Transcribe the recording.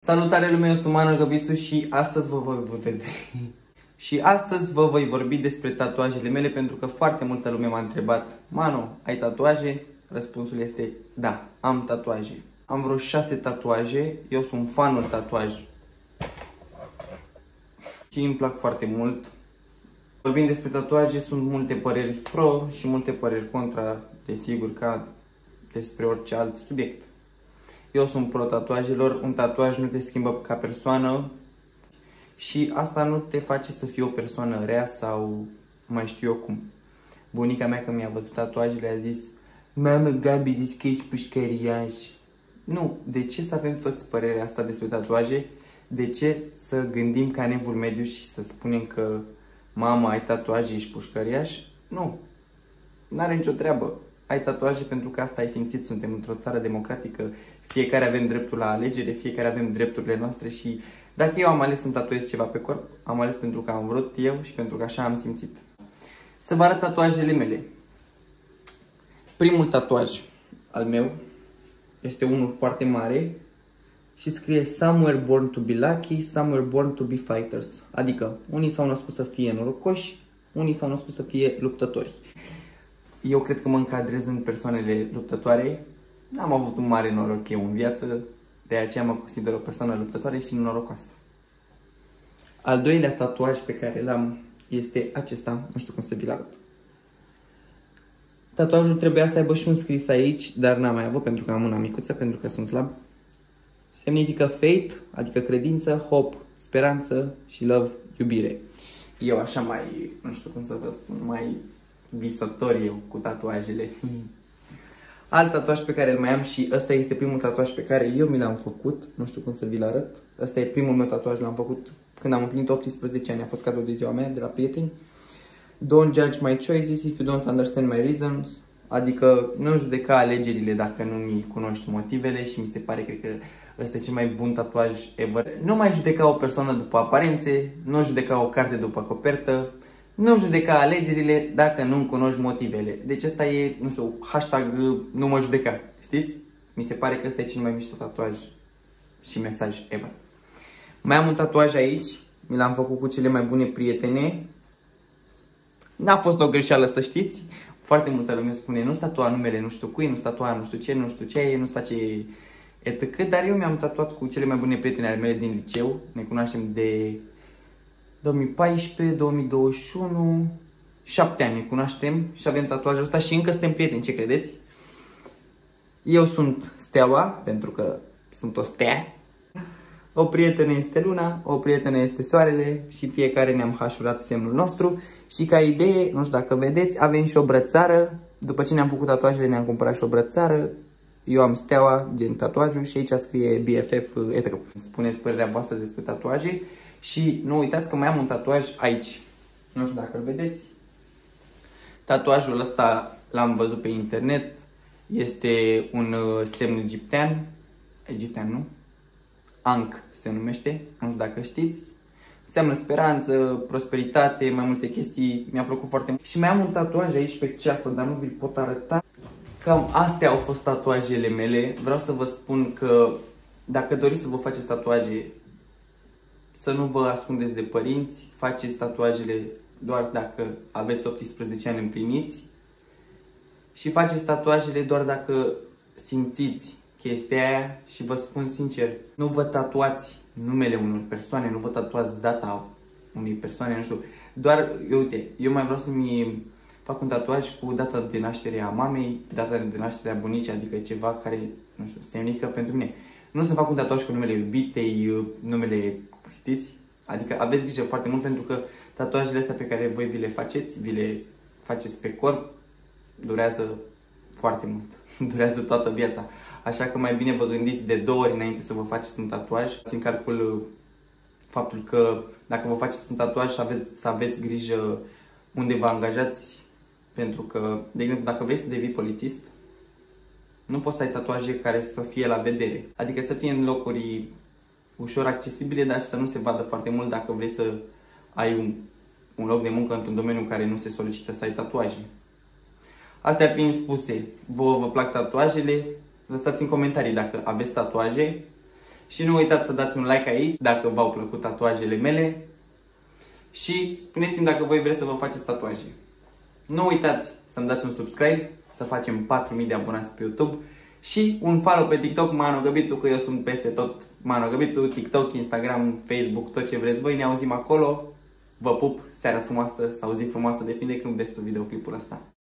Salutare lume, eu sunt Manu Găbițu și astăzi vă voi vorbi despre tatuajele mele, pentru că foarte multă lume m-a întrebat: Manu, ai tatuaje? Răspunsul este da, am tatuaje. Am vreo 6 tatuaje, eu sunt fanul tatuaj și îmi plac foarte mult. Vorbind despre tatuaje, sunt multe păreri pro și multe păreri contra, desigur, ca despre orice alt subiect. Eu sunt pro tatuajelor, un tatuaj nu te schimbă ca persoană și asta nu te face să fii o persoană rea sau mai știu eu cum. Bunica mea, când mi-a văzut tatuajele, a zis: mamă, Gabi, zici că ești pușcăriaș. Nu, de ce să avem toți părerea asta despre tatuaje? De ce să gândim ca Nevul Mediu și să spunem că mama, ai tatuaje, ești pușcăriaș? Nu, n-are nicio treabă. Ai tatuaje pentru că asta ai simțit, suntem într-o țară democratică, fiecare avem dreptul la alegere, fiecare avem drepturile noastre și dacă eu am ales să-mi tatuez ceva pe corp, am ales pentru că am vrut eu și pentru că așa am simțit. Să vă arăt tatuajele mele. Primul tatuaj al meu este unul foarte mare și scrie Somewhere born to be lucky, somewhere born to be fighters. Adică unii s-au născut să fie norocoși, unii s-au născut să fie luptători. Eu cred că mă încadrez în persoanele luptătoare. N-am avut un mare noroc eu în viață, de aceea mă consider o persoană luptătoare și norocoasă. Al doilea tatuaj pe care l-am este acesta, nu știu cum să vi-l arăt. Tatuajul trebuia să aibă și un scris aici, dar n-am mai avut pentru că am una micuță, pentru că sunt slab. Semnifică fate, adică credință, hope, speranță și love, iubire. Eu așa mai, nu știu cum să vă spun, mai visător eu cu tatuajele. Alt tatuaj pe care îl mai am și ăsta este primul tatuaj pe care eu mi l-am făcut. Nu știu cum să vi-l arăt. Ăsta e primul meu tatuaj, l-am făcut când am împlinit 18 ani. A fost cadou de ziua mea de la prieteni. Don't judge my choices if you don't understand my reasons. Adică nu judeca alegerile dacă nu mi cunoști motivele și mi se pare, cred că ăsta e cel mai bun tatuaj ever. Nu mai judeca o persoană după aparențe, nu judeca o carte după copertă, nu judeca alegerile dacă nu cunoști motivele. Deci ăsta e, nu știu, hashtag nu mă judeca, știți? Mi se pare că ăsta e cel mai mișto tatuaj și mesaj ever. Mai am un tatuaj aici, mi l-am făcut cu cele mai bune prietene. N-a fost o greșeală, să știți. Foarte multă lume spune: nu-ți tatua numele nu știu cui, nu-ți tatua nu știu ce, nu știu ce, nu-ți face etc. Dar eu mi-am tatuat cu cele mai bune prietene ale mele din liceu. Ne cunoaștem de 2014, 2021, 7 ani ne cunoaștem și avem tatuajul ăsta și încă suntem prieteni, ce credeți? Eu sunt Steaua, pentru că sunt o stea. O prietenă este Luna, o prietenă este Soarele și fiecare ne-am hașurat semnul nostru. Și ca idee, nu știu dacă vedeți, avem și o brățară. După ce ne-am făcut tatuajele, ne-am cumpărat și o brățară. Eu am Steaua, gen tatuajul, și aici scrie BFF, etc. Spuneți părerea voastră despre tatuaje. Și nu uitați că mai am un tatuaj aici. Nu știu dacă îl vedeți. Tatuajul ăsta l-am văzut pe internet. Este un semn egiptean. Egiptean, nu? Ankh se numește. Nu știu dacă știți. Înseamnă speranță, prosperitate, mai multe chestii. Mi-a plăcut foarte mult. Și mai am un tatuaj aici pe ceafă, dar nu vi-l pot arăta. Cam astea au fost tatuajele mele. Vreau să vă spun că dacă doriți să vă faceți tatuaje, să nu vă ascundeți de părinți, faceți tatuajele doar dacă aveți 18 ani împliniți și faceți tatuajele doar dacă simțiți chestia aia și vă spun sincer, nu vă tatuați numele unor persoane, nu vă tatuați data unei persoane, nu știu, doar, uite, eu mai vreau să-mi fac un tatuaj cu data de naștere a mamei, data de naștere a bunicii, adică ceva care, nu știu, semnifică pentru mine. Nu să fac un tatuaj cu numele iubitei, numele, știți? Adică aveți grijă foarte mult, pentru că tatuajele astea pe care voi vi le faceți pe corp, durează foarte mult. Durează toată viața. Așa că mai bine vă gândiți de 2 ori înainte să vă faceți un tatuaj. Țin calcul faptul că dacă vă faceți un tatuaj să aveți grijă unde vă angajați, pentru că, de exemplu, dacă vrei să devii polițist, nu poți să ai tatuaje care să fie la vedere. Adică să fie în locuri ușor accesibile, dar să nu se vadă foarte mult dacă vrei să ai un loc de muncă într-un domeniu în care nu se solicită să ai tatuaje. Astea fiind spuse, vă plac tatuajele? Lăsați în comentarii dacă aveți tatuaje Și nu uitați să dați un like aici dacă v-au plăcut tatuajele mele. Și spuneți-mi dacă voi vreți să vă faceți tatuaje. Nu uitați să-mi dați un subscribe, să facem 4000 de abonați pe YouTube. Și un follow pe TikTok, Mano Găbițu, că eu sunt peste tot. Mano Găbițu, TikTok, Instagram, Facebook, tot ce vreți voi, ne auzim acolo. Vă pup, seara frumoasă sau zi frumoasă, depinde când vedeți tu videoclipul ăsta.